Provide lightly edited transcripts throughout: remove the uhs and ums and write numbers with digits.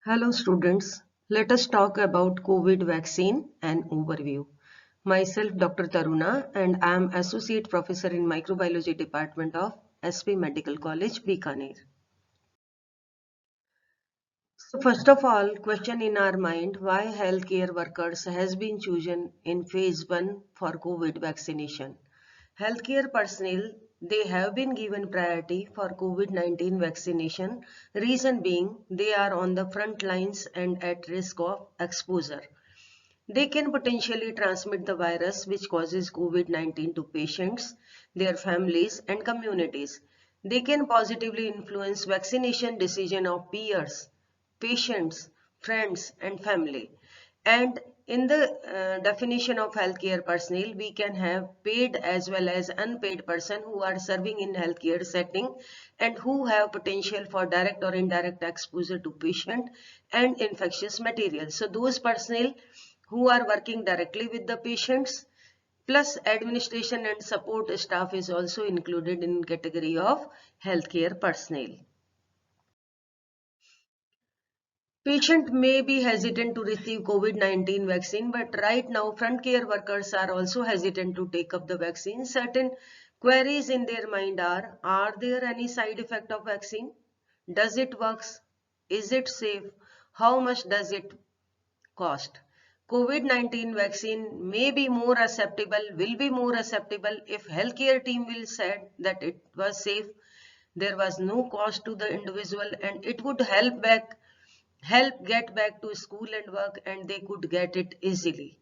Hello students, let us talk about COVID vaccine and overview. Myself Dr. Taruna and I am Associate Professor in Microbiology Department of SP Medical College, Bikaner. So first of all, question in our mind, why healthcare workers has been chosen in phase 1 for COVID vaccination? Healthcare personnel, they have been given priority for COVID-19 vaccination. Reason being, they are on the front lines and at risk of exposure. They can potentially transmit the virus which causes COVID-19 to patients, their families and communities. They can positively influence vaccination decision of peers, patients, friends and family. And in the definition of healthcare personnel, we can have paid as well as unpaid person who are serving in healthcare setting and who have potential for direct or indirect exposure to patient and infectious materials. So those personnel who are working directly with the patients plus administration and support staff is also included in category of healthcare personnel. Patient may be hesitant to receive COVID-19 vaccine, but right now front care workers are also hesitant to take up the vaccine. Certain queries in their mind are there any side effect of vaccine? Does it works? Is it safe? How much does it cost? COVID-19 vaccine may be more acceptable, will be more acceptable if healthcare team will said that it was safe, there was no cost to the individual and it would help get back to school and work and they could get it easily.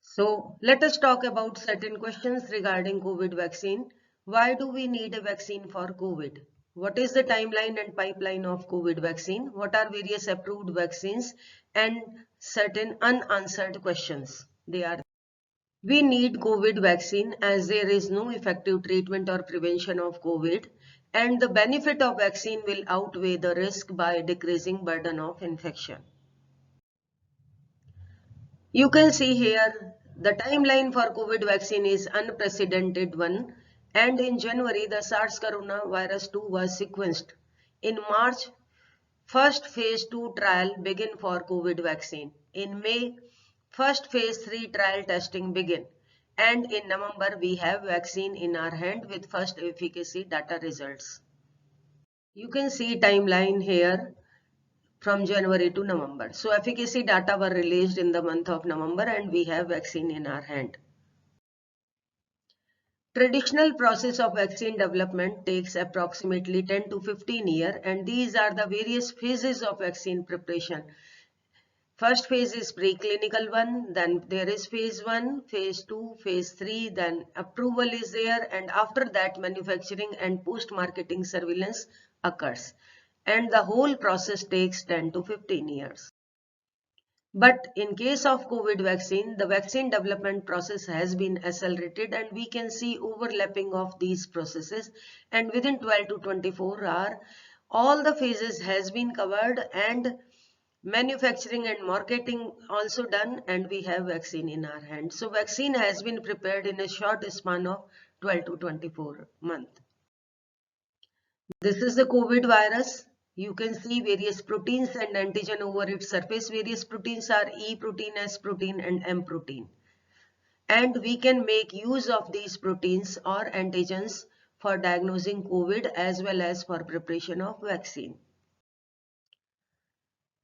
So let us talk about certain questions regarding COVID vaccine. Why do we need a vaccine for COVID? What is the timeline and pipeline of COVID vaccine? What are various approved vaccines and certain unanswered questions? We need COVID vaccine as there is no effective treatment or prevention of COVID and the benefit of vaccine will outweigh the risk by decreasing burden of infection. You can see here the timeline for COVID vaccine is unprecedented one and in January the SARS coronavirus 2 was sequenced. In March, first phase 2 trial began for COVID vaccine. In May, first phase 3 trial testing began. And in November, we have vaccine in our hand with first efficacy data results. You can see timeline here from January to November. So efficacy data were released in the month of November and we have vaccine in our hand. Traditional process of vaccine development takes approximately 10 to 15 years and these are the various phases of vaccine preparation. First phase is preclinical one, then there is phase 1, phase 2, phase 3, then approval is there and after that manufacturing and post-marketing surveillance occurs. And the whole process takes 10 to 15 years. But in case of COVID vaccine, the vaccine development process has been accelerated and we can see overlapping of these processes and within 12 to 24 hours, all the phases has been covered and manufacturing and marketing also done and we have vaccine in our hand. So vaccine has been prepared in a short span of 12 to 24 months. This is the COVID virus. You can see various proteins and antigen over its surface. Various proteins are E protein, S protein and M protein. And we can make use of these proteins or antigens for diagnosing COVID as well as for preparation of vaccine.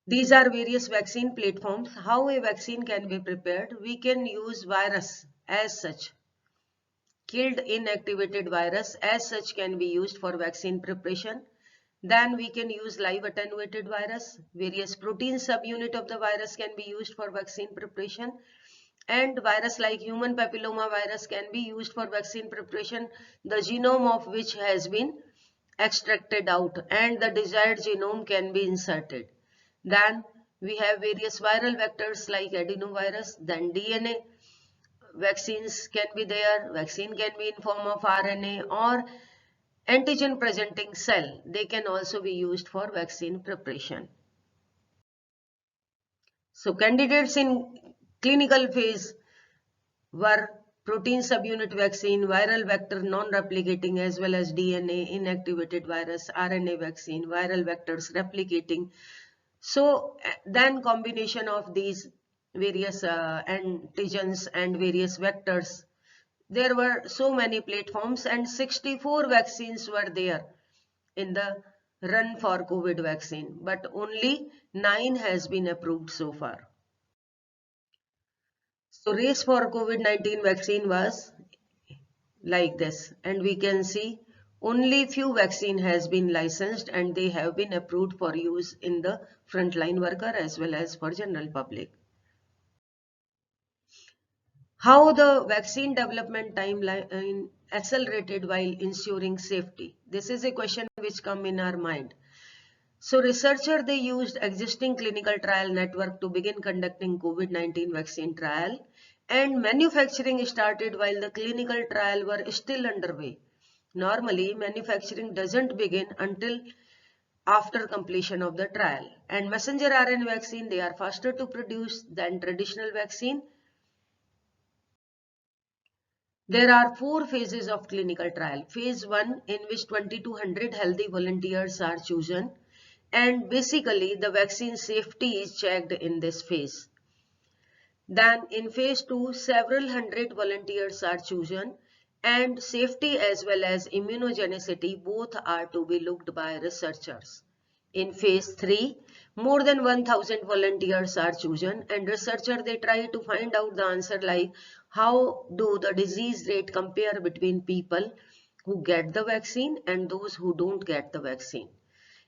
These are various vaccine platforms. How a vaccine can be prepared? We can use virus as such. Killed inactivated virus as such can be used for vaccine preparation. Then we can use live attenuated virus. Various protein subunit of the virus can be used for vaccine preparation. And virus like human papilloma virus can be used for vaccine preparation, the genome of which has been extracted out and the desired genome can be inserted. Then we have various viral vectors like adenovirus, then DNA. Vaccines can be there. Vaccine can be in form of RNA or antigen presenting cell. They can also be used for vaccine preparation. So candidates in clinical phase were protein subunit vaccine, viral vector non-replicating as well as DNA, inactivated virus, RNA vaccine, viral vectors replicating. So then combination of these various antigens and various vectors. There were so many platforms and 64 vaccines were there in the run for COVID vaccine, but only 9 has been approved so far. So race for COVID-19 vaccine was like this, and we can see only few vaccine has been licensed and they have been approved for use in the frontline worker as well as for general public. How the vaccine development timeline accelerated while ensuring safety? This is a question which come in our mind. So researcher, they used existing clinical trial network to begin conducting COVID-19 vaccine trial, and manufacturing started while the clinical trial were still underway. Normally, manufacturing doesn't begin until after completion of the trial. And messenger RNA vaccine, they are faster to produce than traditional vaccine. There are 4 phases of clinical trial. Phase 1, in which 2200 healthy volunteers are chosen, and basically the vaccine safety is checked in this phase. Then in phase 2, several hundred volunteers are chosen, and safety as well as immunogenicity both are to be looked by researchers. In phase 3, more than 1000 volunteers are chosen, and researchers, they try to find out the answer like how do the disease rate compare between people who get the vaccine and those who don't get the vaccine.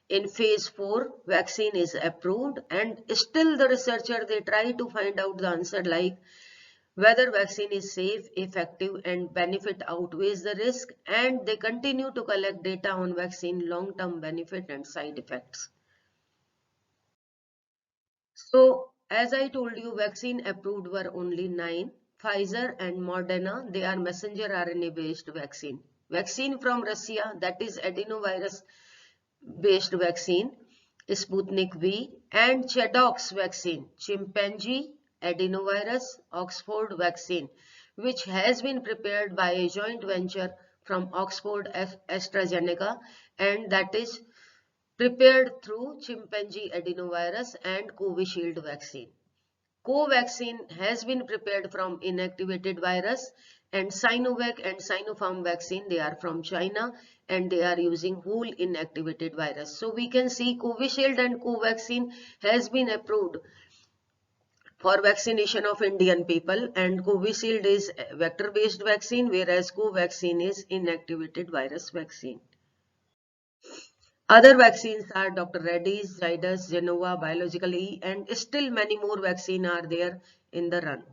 In phase 4, vaccine is approved, and still the researcher, they try to find out the answer like whether vaccine is safe, effective and benefit outweighs the risk, and they continue to collect data on vaccine long-term benefit and side effects. So as I told you, vaccine approved were only 9. Pfizer and Moderna, they are messenger RNA based vaccine. Vaccine from Russia, that is adenovirus based vaccine, Sputnik V, and Chadox vaccine, chimpanzee adenovirus Oxford vaccine, which has been prepared by a joint venture from Oxford AstraZeneca, and that is prepared through chimpanzee adenovirus and Covishield vaccine. Covaxin has been prepared from inactivated virus, and Sinovac and Sinopharm vaccine, they are from China and they are using whole inactivated virus. So we can see Covishield and Covaxin has been approved for vaccination of Indian people, and Covishield is vector based vaccine whereas Covaxin is inactivated virus vaccine. Other vaccines are Dr. Reddy's, Zydus, Genova, Biological E, and still many more vaccines are there in the run.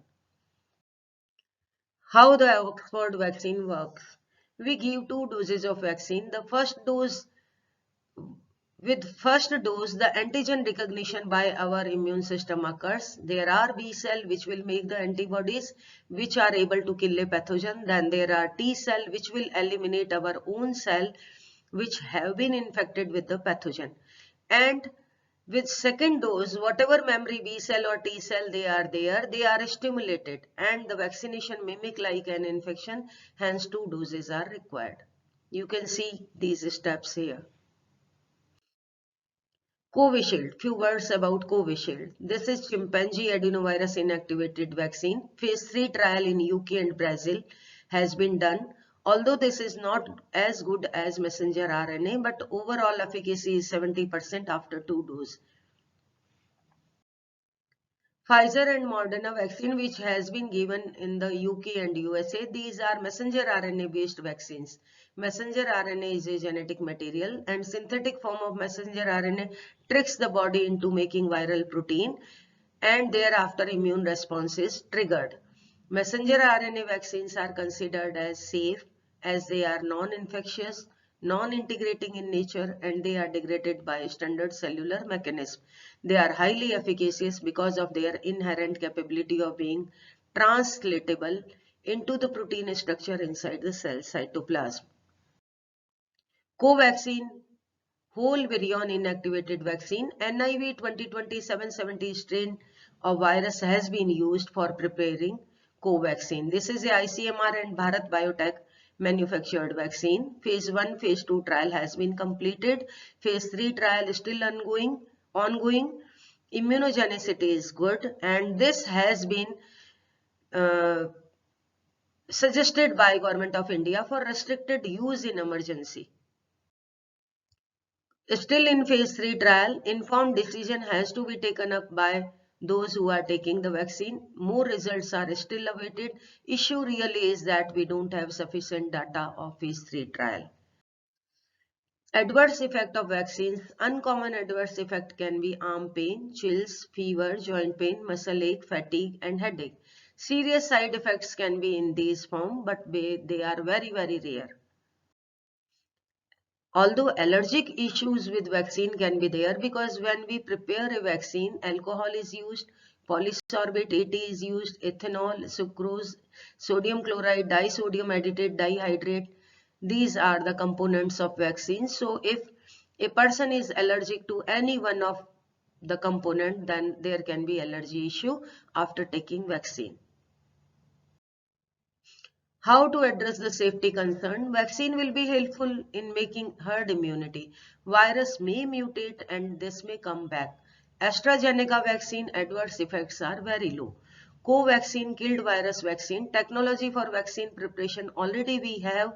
How the Oxford vaccine works. We give 2 doses of vaccine. The first dose, the antigen recognition by our immune system occurs. There are B cell which will make the antibodies which are able to kill a pathogen. Then there are T cell which will eliminate our own cell which have been infected with the pathogen. And with second dose, whatever memory B cell or T cell they are there, they are stimulated and the vaccination mimic like an infection, hence 2 doses are required. You can see these steps here. Covishield, few words about Covishield. This is chimpanzee adenovirus inactivated vaccine. Phase 3 trial in UK and Brazil has been done. Although this is not as good as messenger RNA, but overall efficacy is 70% after 2 doses. Pfizer and Moderna vaccine, which has been given in the UK and USA, these are messenger RNA based vaccines. Messenger RNA is a genetic material and synthetic form of messenger RNA tricks the body into making viral protein and thereafter immune response is triggered. Messenger RNA vaccines are considered as safe as they are non-infectious, non-integrating in nature, and they are degraded by standard cellular mechanism. They are highly efficacious because of their inherent capability of being translatable into the protein structure inside the cell cytoplasm. Covaxin, whole virion inactivated vaccine, NIV 2020-770 strain of virus has been used for preparing Covaxin. This is a ICMR and Bharat Biotech manufactured vaccine. Phase 1, Phase 2 trial has been completed. Phase 3 trial is still ongoing. Immunogenicity is good, and this has been uh, suggested by Government of India for restricted use in emergency. Still in phase 3 trial, informed decision has to be taken up by those who are taking the vaccine. More results are still awaited. Issue really is that we don't have sufficient data of phase 3 trial. Adverse effect of vaccines. Uncommon adverse effect can be arm pain, chills, fever, joint pain, muscle ache, fatigue and headache. Serious side effects can be in these form, but they are very rare. Although allergic issues with vaccine can be there, because when we prepare a vaccine, alcohol is used, polysorbate 80 is used, ethanol, sucrose, sodium chloride, disodium aditate, dihydrate. These are the components of vaccine. So if a person is allergic to any one of the component, then there can be allergy issue after taking vaccine. How to address the safety concern? Vaccine will be helpful in making herd immunity. Virus may mutate and this may come back. AstraZeneca vaccine adverse effects are very low. Covaxin killed virus vaccine. Technology for vaccine preparation already we have.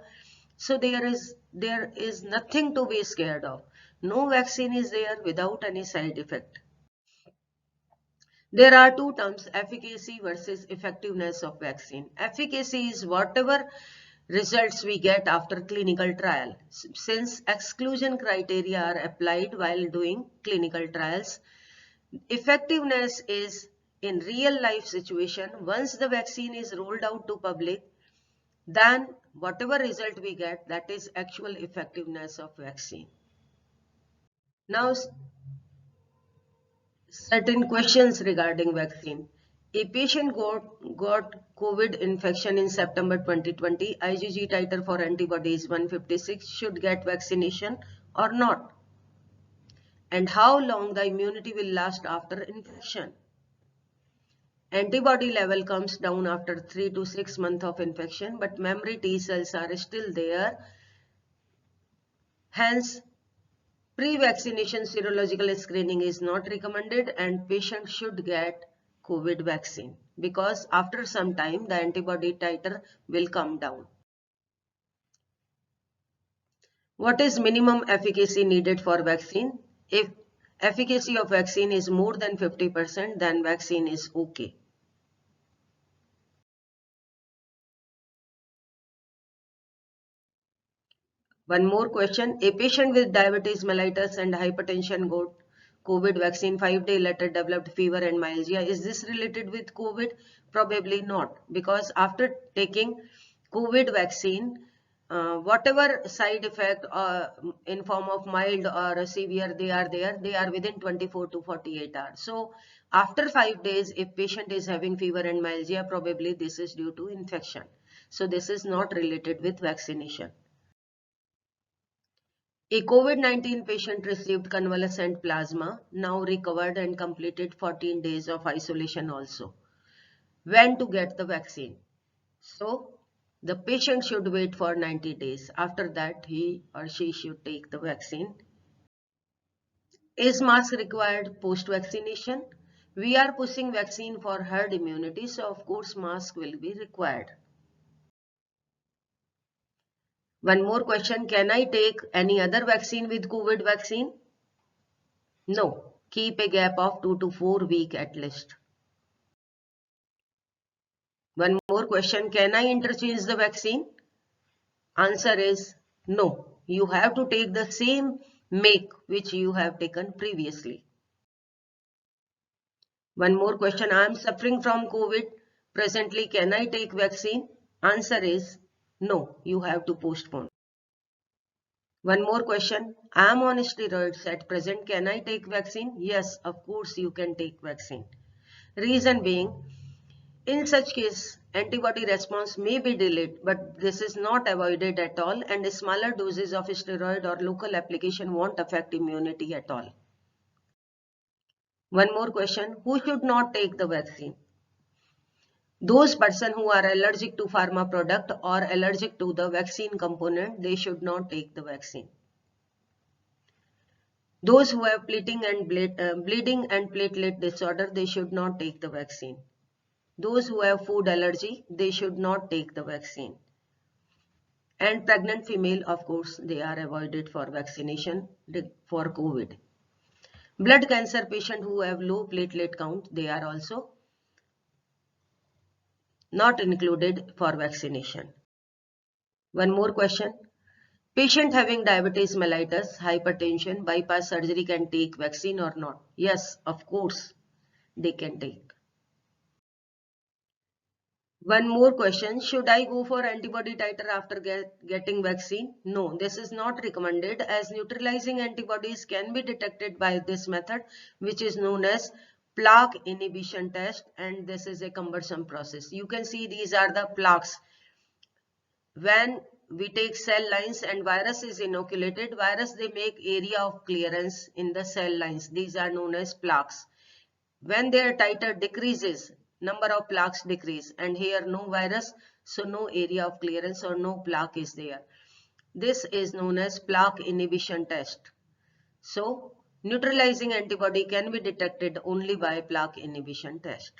So there is nothing to be scared of. No vaccine is there without any side effect. There are two terms, efficacy versus effectiveness of vaccine. Efficacy is whatever results we get after clinical trial. Since exclusion criteria are applied while doing clinical trials, effectiveness is in real life situation. Once the vaccine is rolled out to public, then whatever result we get, that is actual effectiveness of vaccine. Now, certain questions regarding vaccine. A patient got COVID infection in September 2020. IgG titer for antibody is 156. Should get vaccination or not? And how long the immunity will last after infection? Antibody level comes down after 3 to 6 months of infection, but memory T cells are still there. Hence, pre-vaccination serological screening is not recommended and patients should get COVID vaccine because after some time the antibody titer will come down. What is minimum efficacy needed for vaccine? If efficacy of vaccine is more than 50%, then vaccine is okay. One more question. A patient with diabetes mellitus and hypertension got COVID vaccine 5 days later developed fever and myalgia. Is this related with COVID? Probably not, because after taking COVID vaccine, whatever side effect in form of mild or severe they are there, they are within 24 to 48 hours. So after 5 days, if patient is having fever and myalgia, probably this is due to infection. So this is not related with vaccination. A COVID-19 patient received convalescent plasma, now recovered and completed 14 days of isolation also. When to get the vaccine? So, the patient should wait for 90 days. After that, he or she should take the vaccine. Is mask required post-vaccination? We are pushing vaccine for herd immunity, so of course mask will be required. One more question, can I take any other vaccine with COVID vaccine? No, keep a gap of 2 to 4 weeks at least. One more question, can I interchange the vaccine? Answer is no. You have to take the same make which you have taken previously. One more question, I am suffering from COVID. Presently, can I take vaccine? Answer is no. You have to postpone. One more question, I am on steroids at present. Can I take vaccine? Yes, of course you can take vaccine. Reason being, in such case, antibody response may be delayed, but this is not avoided at all, and smaller doses of steroid or local application won't affect immunity at all. One more question, who should not take the vaccine? Those person who are allergic to pharma product or allergic to the vaccine component, they should not take the vaccine. Those who have bleeding and platelet disorder, they should not take the vaccine. Those who have food allergy, they should not take the vaccine. And pregnant female, of course, they are avoided for vaccination for COVID. Blood cancer patient who have low platelet count, they are also not included for vaccination. One more question. Patient having diabetes mellitus, hypertension, bypass surgery can take vaccine or not? Yes, of course, they can take. One more question. Should I go for antibody titer after getting vaccine? No, this is not recommended, as neutralizing antibodies can be detected by this method, which is known as plaque inhibition test, and this is a cumbersome process. You can see these are the plaques. When we take cell lines and virus is inoculated, virus they make area of clearance in the cell lines. These are known as plaques. When their titer decreases, number of plaques decrease, and here no virus, so no area of clearance or no plaque is there. This is known as plaque inhibition test. So neutralizing antibody can be detected only by plaque inhibition test.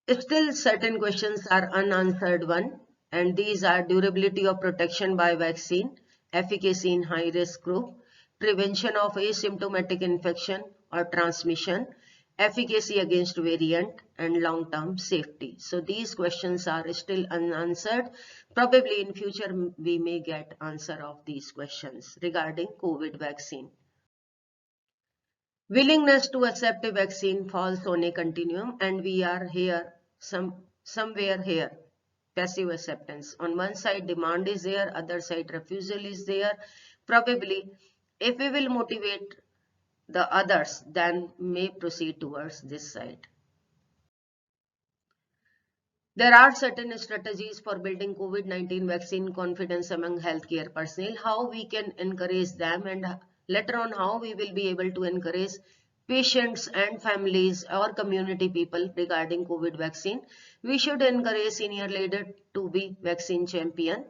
Still certain questions are unanswered one, and these are durability of protection by vaccine, efficacy in high risk group, prevention of asymptomatic infection or transmission, efficacy against variant, and long-term safety. So these questions are still unanswered. Probably in future we may get answer of these questions regarding COVID vaccine. Willingness to accept a vaccine falls on a continuum, and we are here somewhere here. Passive acceptance. On one side demand is there, other side refusal is there. Probably if we will motivate the others, then may proceed towards this side. There are certain strategies for building COVID-19 vaccine confidence among healthcare personnel, how we can encourage them, and later on how we will be able to encourage patients and families or community people regarding COVID vaccine. We should encourage senior leader to be vaccine champion.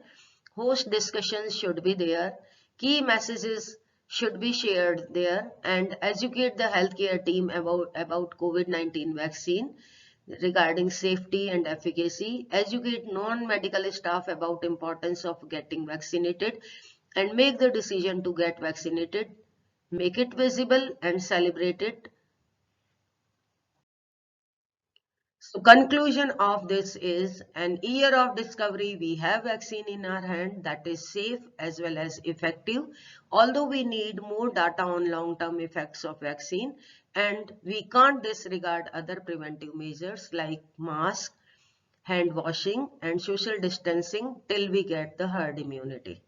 Host discussions should be there. Key messages should be shared there, and educate the healthcare team about COVID-19 vaccine regarding safety and efficacy, educate non-medical staff about importance of getting vaccinated, and make the decision to get vaccinated, make it visible and celebrate it. So conclusion of this is an year of discovery. We have vaccine in our hand that is safe as well as effective. Although we need more data on long-term effects of vaccine, and we can't disregard other preventive measures like mask, hand washing and social distancing till we get the herd immunity.